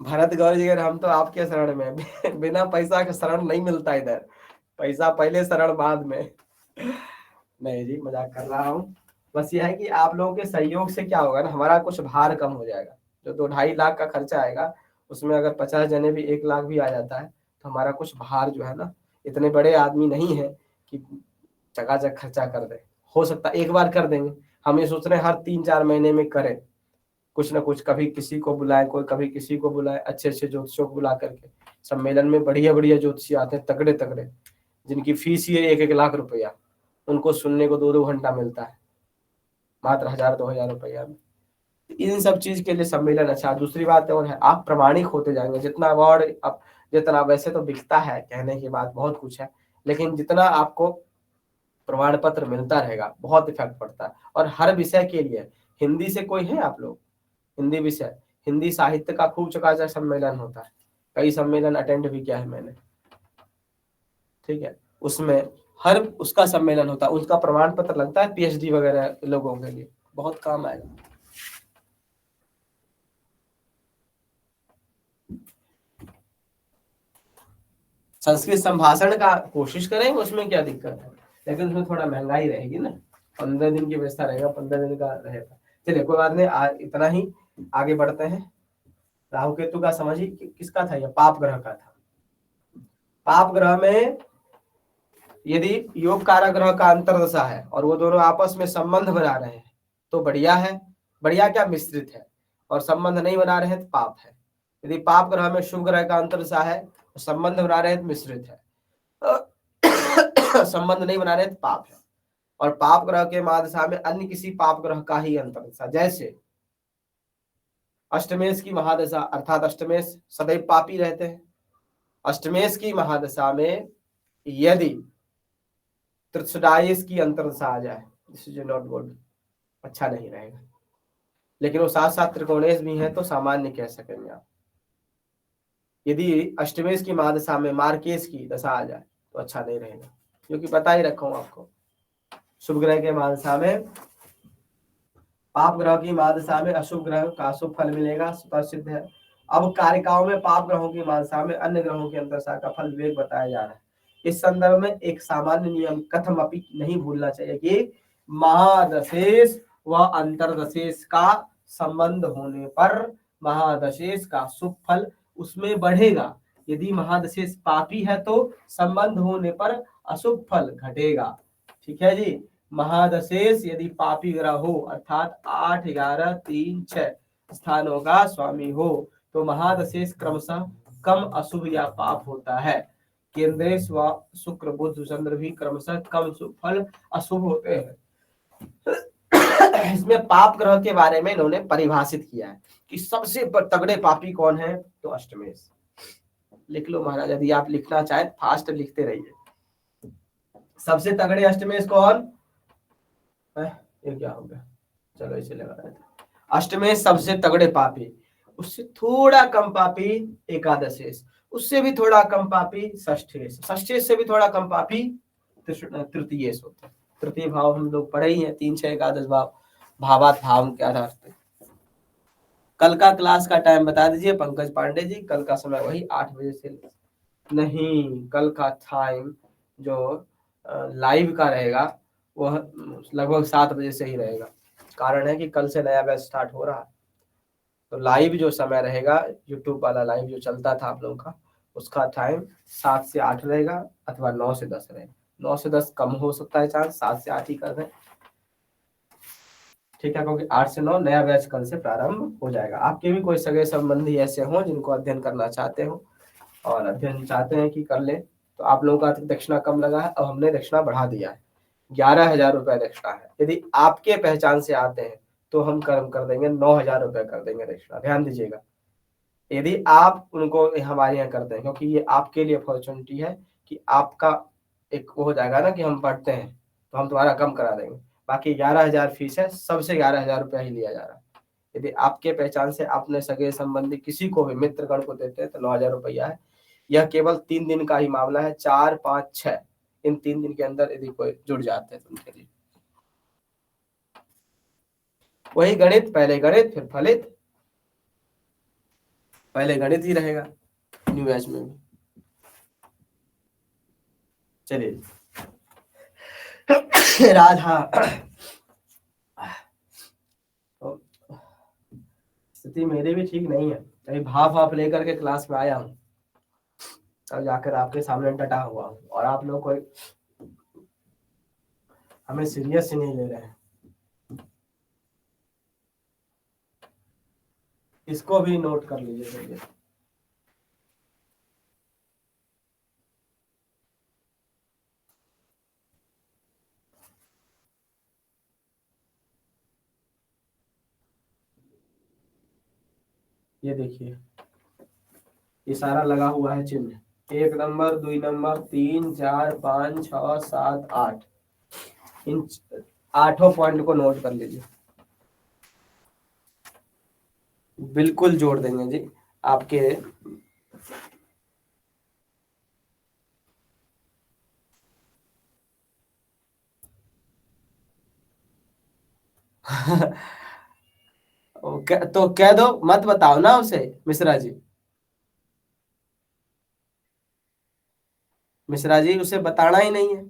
भरत गौर जी अगर हम तो आपके शरण में बिना पैसा के शरण नहीं मिलता इधर। पैसा पहले, शरण बाद में। नहीं जी, मजाक कर रहा हूँ। बस ये है कि आप लोगों के सहयोग से क्या होगा ना, हमारा कुछ भार कम हो जाएगा। जो 2-2.5 लाख का खर्चा आएगा, उसमें अगर 50 जने भी 1 लाख भी आ जाता है तो हमारा कुछ भार जो है ना, इतने बड़े आदमी नहीं है कि चकाचक खर्चा कर दे। हो सकता है एक बार कर देंगे। हम ये सोच रहे हैं हर 3-4 महीने में करें कुछ ना कुछ, कभी किसी को बुलाए, कोई कभी किसी को बुलाए, अच्छे अच्छे ज्योतिषियों को बुला करके। सम्मेलन में बढ़िया बढ़िया ज्योतिषी आते हैं, तगड़े तगड़े, जिनकी फीस ही है 1-1 लाख रुपया। उनको सुनने को 2-2 घंटा मिलता है, मात्र 1000-2000 रुपया में। इन सब चीज के लिए सम्मेलन अच्छा। दूसरी बात और है, आप प्रमाणिक होते जाएंगे। जितना अवार्ड अब, जितना वैसे तो बिकता है, कहने की बात बहुत कुछ है, लेकिन जितना आपको प्रमाण पत्र मिलता रहेगा, बहुत इफेक्ट पड़ता है। और हर विषय के लिए। हिंदी से कोई है आप लोग? हिंदी विषय, हिंदी साहित्य का खूब चकाचक सम्मेलन होता है। कई सम्मेलन अटेंड भी किया है मैंने। ठीक है, उसमें हर उसका सम्मेलन होता है, उसका प्रमाण पत्र लगता है, पीएचडी वगैरह लोगों के लिए बहुत काम आएगा। संस्कृत संभाषण का कोशिश करेंगे, उसमें क्या दिक्कत है, लेकिन उसमें थोड़ा महंगाई रहेगी ना। 15 दिन की व्यवस्था रहेगा, 15 दिन का रहेगा। चलिए कोई बात नहीं, इतना ही। आगे बढ़ते हैं। राहु केतु का समझिए किसका था, यह पाप ग्रह का था। पाप ग्रह में यदि योग कारक ग्रह का अंतर्दशा है और वो दोनों आपस में संबंध बना रहे हैं तो बढ़िया है। बढ़िया क्या, मिश्रित है। और संबंध नहीं बना रहे हैं तो पाप है। यदि पाप ग्रह में शुभ ग्रह का अंतर्दशा है तो संबंध बना रहे हैं तो मिश्रित है। संबंध नहीं बना रहे तो पाप है। और पाप ग्रह के महादशा में अन्य किसी पाप ग्रह का ही अंतर्दशा, जैसे अष्टमेश की महादशा, अर्थात अष्टमेश सदैव पापी रहते हैं। अष्टमेश की महादशा में यदि तृतीयादश की अंतर्दशा आ जाए दिस इज नॉट गुड, अच्छा नहीं रहेगा। लेकिन वो साथ साथ त्रिकोणेश भी है तो सामान्य कह सकेंगे आप। यदि अष्टमेश की महादशा में मार्केश की दशा आ जाए तो अच्छा नहीं रहेगा, क्योंकि बता ही रखा हूं आपको, शुभ ग्रह के महादशा में, पाप ग्रह की महादशा में अशुभ ग्रह का शुभ फल मिलेगा, प्रसिद्ध है। अब कारिकाओं में पाप ग्रहों की महादशा में अन्य ग्रहों की अंतरदशा का फल विवेक बताया जा रहा है। इस संदर्भ में एक सामान्य नियम कथम अपि नहीं भूलना चाहिए कि महादशेश व अंतरदशेश का संबंध होने पर महादशेश का शुभ फल उसमें बढ़ेगा। यदि महादशेश पापी है तो संबंध होने पर अशुभ फल घटेगा। ठीक है जी। महादशेश यदि पापी ग्रह हो अर्थात 8, 11, 3, 6 स्थानों का स्वामी हो तो महादशेश क्रमशः कम अशुभ या पाप होता है। केंद्रेश व शुक्र बुध चंद्र भी क्रमशः कम शुभ फल अशुभ होते हैं। इसमें पाप ग्रह के बारे में इन्होंने परिभाषित किया है कि सबसे तगड़े पापी कौन है, तो अष्टमेश। लिख लो महाराज, यदि आप लिखना चाहें फास्ट लिखते रहिए। सबसे तगड़े अष्टमेश कौन है? ये क्या हो गया, चलो इसे लगा रहे थे। अष्टमेश सबसे तगड़े पापी, उससे थोड़ा कम पापी एकादशेश, उससे भी थोड़ा कम पापी षष्ठेश, षष्ठेश से भी थोड़ा कम पापी तृतीयेश होते हैं। तृतीय भाव हम लोग पढ़े ही है, 3, 6 एकादश भाव, भावात भाव के आधार पे। कल का क्लास का टाइम बता दीजिए पंकज पांडे जी, कल का समय वही 8 बजे से नहीं, कल का टाइम जो लाइव का रहेगा वह लगभग 7 बजे से ही रहेगा। कारण है कि कल से नया बैच स्टार्ट हो रहा है, तो लाइव जो समय रहेगा, यूट्यूब वाला लाइव जो चलता था आप लोगों का, उसका टाइम 7 से 8 रहेगा अथवा 9 से 10 रहेगा। 9 से 10 कम हो सकता है चांस, 7 से 8 ही कर दें, ठीक है, क्योंकि 8 से 9 नया बैच कल से प्रारंभ हो जाएगा। आपके भी कोई सगे संबंधी ऐसे हों जिनको अध्ययन करना चाहते हो और अध्ययन चाहते हैं कि कर ले, तो आप लोगों का दक्षिणा कम लगा है, अब हमने दक्षिणा बढ़ा दिया है, 11,000 रुपए दक्षिणा है। यदि आपके पहचान से आते हैं तो हम कर्म कर देंगे, 9,000 रुपए कर देंगे दक्षिणा, ध्यान दीजिएगा। यदि आप उनको हमारे यहाँ करते हैं, क्योंकि ये आपके लिए अपॉर्चुनिटी है कि आपका एक वो हो जाएगा ना कि हम पढ़ते हैं तो हम तुम्हारा कम करा देंगे। बाकी 11,000 फीस है, सबसे 11,000 रुपया ही लिया जा रहा है। यदि आपके पहचान से आपने सगे संबंधी किसी को भी मित्रगण को देते हैं तो 9,000 रुपया है। यह केवल 3 दिन का ही मामला है, 4, 5, 6 इन 3 दिन के अंदर यदि कोई जुड़ जाते हैं तो उनके लिए वही गणित, पहले गणित फिर फलित, पहले गणित ही रहेगा न्यू बैच में भी। चलिए राधा, तो स्थिति मेरी भी ठीक नहीं है, कहीं भाप लेकर के क्लास में आया हूँ तब जाकर आपके सामने डटा हुआ हूँ, और आप लोग कोई हमें सीरियस ही नहीं ले रहे हैं। इसको भी नोट कर लीजिए। ये देखिए, ये सारा लगा हुआ है चिन्ह, 1 नंबर, 2 नंबर, 3, 4, 5, 6, 7, 8, इन 8 पॉइंट को नोट कर लीजिए। बिल्कुल जोड़ देंगे जी आपके तो कह दो, मत बताओ ना उसे, मिश्रा जी, मिश्रा जी उसे बताना ही नहीं है।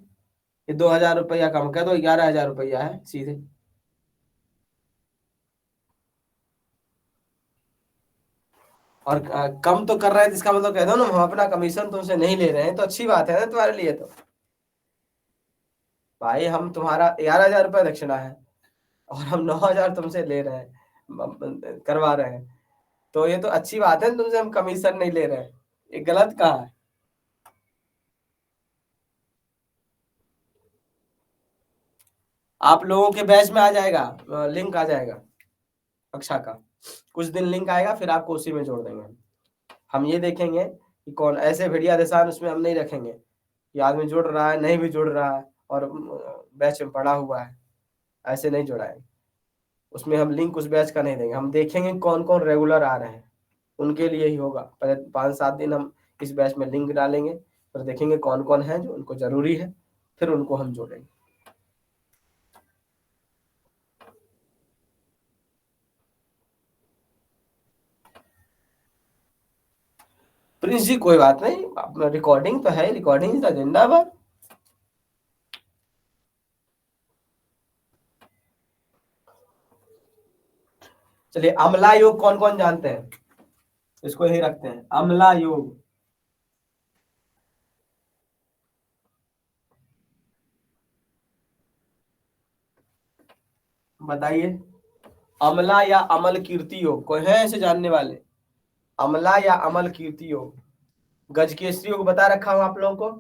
ये 2,000 रुपया कम कह दो, 11,000 रुपया है सीधे। और कम तो कर रहे हैं, इसका मतलब कह दो ना हम अपना कमीशन तुमसे नहीं ले रहे हैं, तो अच्छी बात है ना तुम्हारे लिए। तो भाई हम तुम्हारा 11,000 रुपया दक्षिणा है और हम 9,000 तुमसे ले रहे हैं, करवा रहे हैं, तो ये तो अच्छी बात है, तुमसे हम कमीशन नहीं ले रहे हैं, ये गलत कहाँ है? आप लोगों के बैच में आ जाएगा, लिंक आ जाएगा कक्षा का, कुछ दिन लिंक आएगा, फिर आपको उसी में जोड़ देंगे। हम ये देखेंगे कि कौन ऐसे भेड़िया दिशान, उसमें हम नहीं रखेंगे कि आदमी जुड़ रहा है नहीं भी जुड़ रहा है और बैच में पड़ा हुआ है। ऐसे नहीं जुड़ाएंगे। उसमें हम लिंक उस बैच का नहीं देंगे, हम देखेंगे कौन कौन रेगुलर आ रहे हैं, उनके लिए ही होगा। पहले 5-7 दिन हम इस बैच में लिंक डालेंगे, फिर देखेंगे कौन कौन है जो उनको जरूरी है, फिर उनको हम जोड़ेंगे। प्रिंस जी कोई बात नहीं, अपना रिकॉर्डिंग तो है, रिकॉर्डिंग का जिंदाबाद। चलिए अम्ला योग कौन कौन जानते हैं, इसको यही रखते हैं, अम्ला योग। बताइए, अमला या अमल कीर्ति योग कोई है ऐसे जानने वाले? अमला या अमल कीर्ति योग। गजकेसरी योग बता रखा हूं आप लोगों को,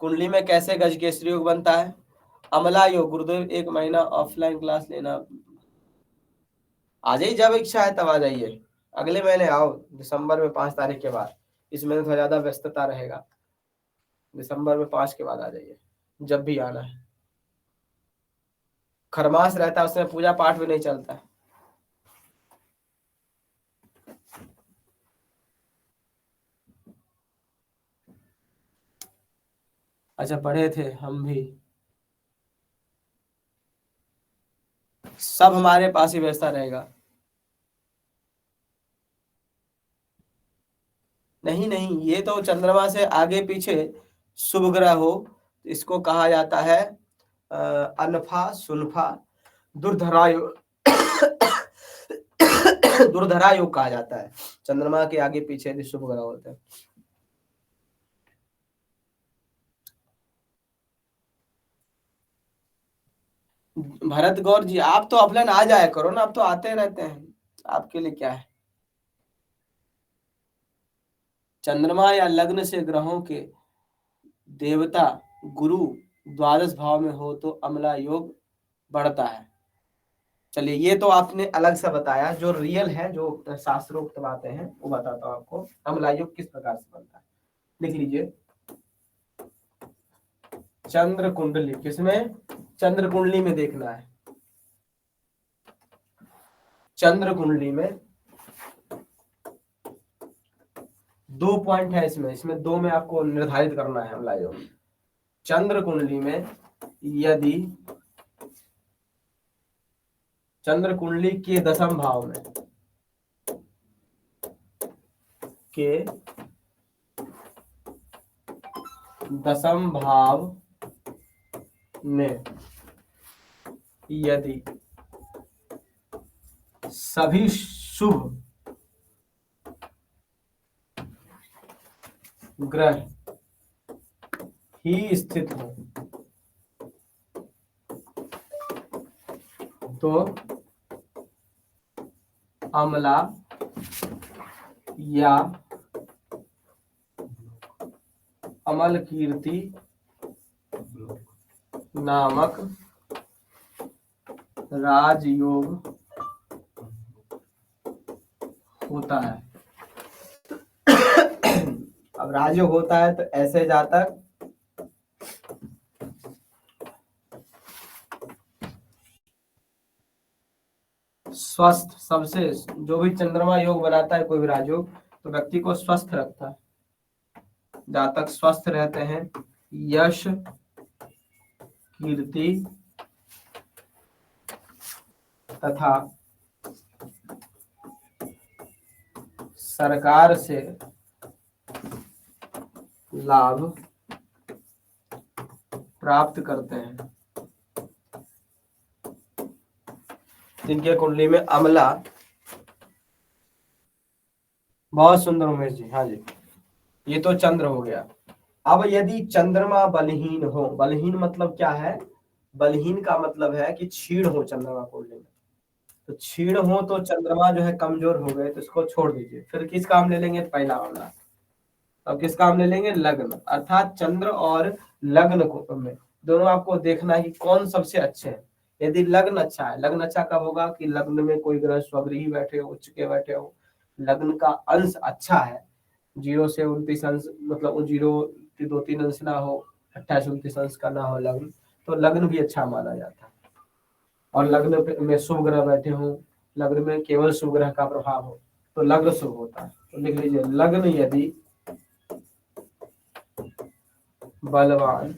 कुंडली में कैसे गजकेसरी योग बनता है। अमला योग गुरुदेव 1 महीना ऑफलाइन क्लास लेना, आ जाइए जब इच्छा है तब आ जाइए। अगले महीने आओ, दिसंबर में 5 तारीख के बाद, इस महीने थोड़ा ज्यादा व्यस्तता रहेगा, दिसंबर में 5 के बाद आ जाइए, जब भी आना है। खरमास रहता है, उसमें पूजा पाठ भी नहीं चलता है। अच्छा पढ़े थे हम भी, सब हमारे पास ही व्यवस्था रहेगा। नहीं नहीं, ये तो चंद्रमा से आगे पीछे शुभ ग्रह हो, इसको कहा जाता है अनफा सुनफा दुर्धरा योग। दुर्धरा योग कहा जाता है, चंद्रमा के आगे पीछे यदि शुभ ग्रह होते हैं। भरत गौर जी आप तो ऑफलाइन आ जाया करो ना, आप तो आते रहते हैं, आपके लिए क्या है। चंद्रमा या लग्न से ग्रहों के देवता गुरु द्वादश भाव में हो तो अमला योग बढ़ता है। चलिए ये तो आपने अलग से बताया, जो रियल है, जो शास्त्रोक्त बातें हैं वो बताता हूँ आपको, अमला योग किस प्रकार से बनता है। लिख लीजिए, चंद्र कुंडली, किसमें? चंद्र कुंडली में देखना है। चंद्र कुंडली में 2 पॉइंट है, इसमें 2 में आपको निर्धारित करना है अमला योग। चंद्र कुंडली में यदि चंद्र कुंडली के 10वें भाव में के 10वें भाव में यदि सभी शुभ ग्रह ही स्थित हो तो अमला या अमल कीर्ति नामक राजयोग होता है। अब राजयोग होता है तो ऐसे जातक स्वस्थ, सबसे जो भी चंद्रमा योग बनाता है कोई भी राजयोग, तो व्यक्ति को स्वस्थ रखता है। जातक स्वस्थ रहते हैं, यश कीर्ति तथा सरकार से लाभ प्राप्त करते हैं। जिनके कुंडली में अमला, बहुत सुंदर उमेश जी, हाँ जी, ये तो चंद्र हो गया। अब यदि चंद्रमा बलहीन हो, बलहीन मतलब क्या है? बलहीन का मतलब है कि क्षीण हो चंद्रमा कुंडली में, तो क्षीण हो तो चंद्रमा जो है कमजोर हो गए, तो इसको छोड़ दीजिए। फिर किस काम ले लेंगे? पहला मामला। अब किस काम ले लेंगे? लग्न, अर्थात चंद्र और लग्न को में दोनों आपको देखना है कि कौन सबसे अच्छे हैं। यदि लग्न अच्छा है, लग्न अच्छा कब होगा? कि लग्न में कोई ग्रह स्वगृही बैठे हो, उच्च के बैठे हो, लग्न का अंश अच्छा है, 0 से 29 अंश, मतलब 0 के 2-3 अंश ना हो, 28-29 अंश का ना हो लग्न, तो लग्न भी अच्छा माना जाता है। और लग्न में शुभ ग्रह बैठे हों, लग्न में केवल शुभ ग्रह का प्रभाव हो तो लग्न शुभ होता है। तो लिख लीजिए, लग्न यदि बलवान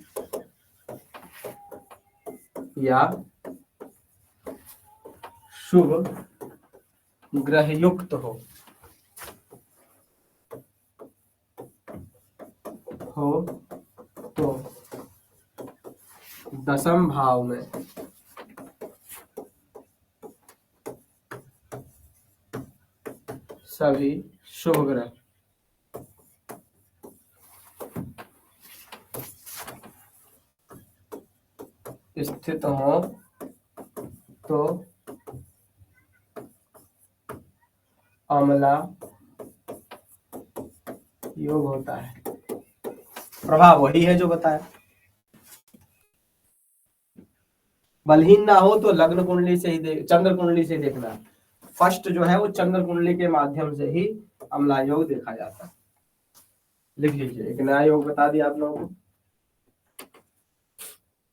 या शुभ ग्रह युक्त हो तो दसम भाव में सभी शुभ ग्रह स्थित हो तो अमला योग होता है। प्रभाव वही है जो बताया। बलहीन ना हो तो लग्न कुंडली से ही चंद्र कुंडली से देखना। फर्स्ट जो है वो चंद्र कुंडली के माध्यम से ही अमला योग देखा जाता है। लिख लीजिए, एक नया योग बता दिया आप लोगों को,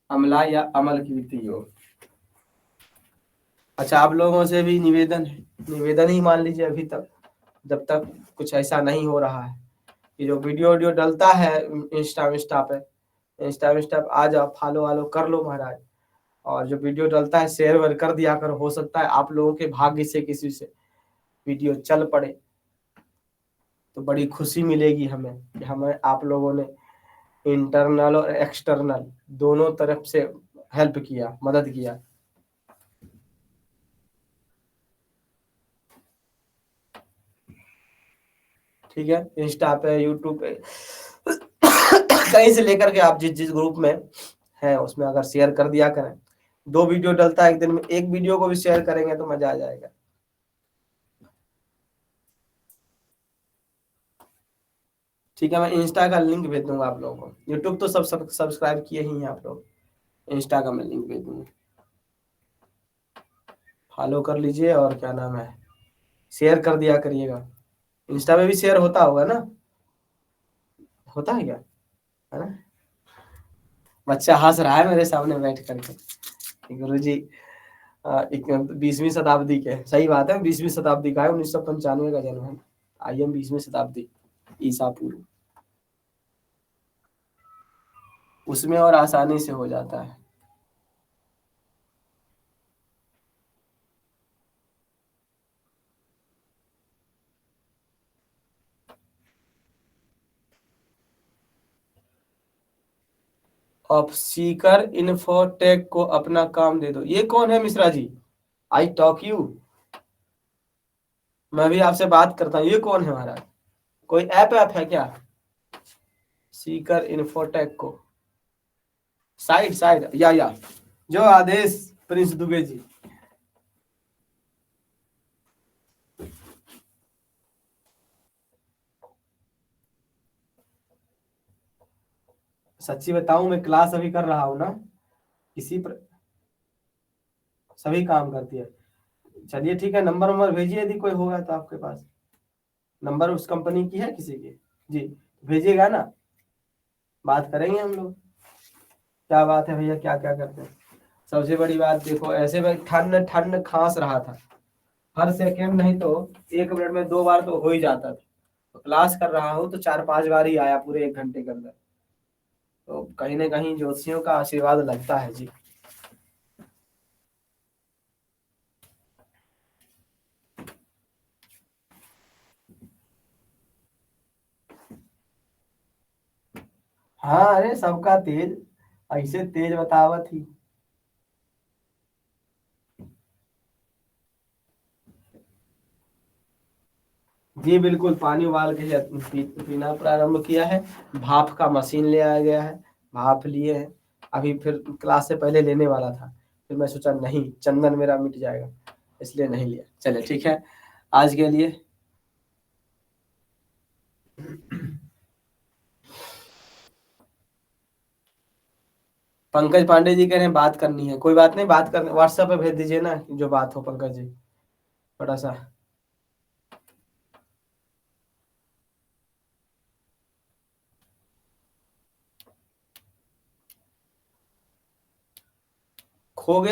अमला या अमल कीर्ति योग। अच्छा, आप लोगों से भी निवेदन है, निवेदन ही मान लीजिए अभी तक, जब तक कुछ ऐसा नहीं हो रहा है कि जो वीडियो डलता है इंस्टा पे, आ जाओ, फॉलो वालो कर लो महाराज। और जो वीडियो डलता है शेयर वेयर कर दिया कर, हो सकता है आप लोगों के भाग्य से किसी से वीडियो चल पड़े तो बड़ी खुशी मिलेगी हमें कि हमें आप लोगों ने इंटरनल और एक्सटर्नल दोनों तरफ से हेल्प किया, मदद किया। ठीक है, इंस्टा पे, यूट्यूब पे, कहीं से लेकर के आप जिस जिस ग्रुप में हैं उसमें अगर शेयर कर दिया करें। 2 वीडियो डलता है एक दिन में, एक वीडियो को भी शेयर करेंगे तो मजा आ जाएगा। ठीक है, मैं इंस्टा का लिंक भेज दूंगा आप लोगों को। यूट्यूब तो सब सब्सक्राइब किए ही हैं आप लोग, इंस्टा का मैं लिंक भेज दूंगा, फॉलो कर लीजिए और क्या नाम है, शेयर कर दिया करिएगा। इंस्टा पे भी शेयर होता होगा ना, होता है क्या, है ना? बच्चा हंस रहा है मेरे सामने बैठ करके, गुरु जी 20वीं शताब्दी के, सही बात है, 20वीं शताब्दी का है, 1995 का जन्म है, आई एम 20वीं शताब्दी ईसा पूर्व, उसमें और आसानी से हो जाता है। अब सीकर इन्फोटेक को अपना काम दे दो, ये कौन है Mishra ji? I talk you, मैं भी आपसे बात करता हूँ, ये कौन है महाराज? कोई ऐप है क्या? सीकर इन्फोटेक को साइड साइड या जो आदेश प्रिंस दुबे जी। सच्ची बताऊं, मैं क्लास अभी कर रहा हूँ ना, इसी पर सभी काम करती है। चलिए ठीक है, नंबर नंबर भेजिए यदि कोई होगा तो आपके पास, नंबर उस कंपनी की है किसी की? जी भेजिएगा ना, बात करेंगे हम लोग। क्या बात है भैया, क्या क्या करते हैं? सबसे बड़ी बात देखो, ऐसे में ठंड ठंड खांस रहा था, हर सेकेंड नहीं तो 1 मिनट में 2 बार तो हो ही जाता था। तो क्लास कर रहा हूँ तो 4-5 बार ही आया पूरे 1 घंटे के अंदर। तो कहीं ना कहीं ज्योतिषियों का आशीर्वाद लगता है जी। हाँ, अरे सबका तेज, ऐसे तेज बतावत ही। जी बिल्कुल, पानी उबाल के पीना प्रारंभ किया है। भाप का मशीन ले आया गया है, भाप लिए हैं। अभी फिर क्लास से पहले लेने वाला था, फिर मैं सोचा नहीं, चंदन मेरा मिट जाएगा, इसलिए नहीं लिया। चले ठीक है, आज के लिए पंकज पांडे जी कह रहे हैं बात करनी है, कोई बात नहीं, बात करने व्हाट्सएप पे भेज दीजिए ना जो बात हो पंकज जी, थोड़ा सा। खो गया।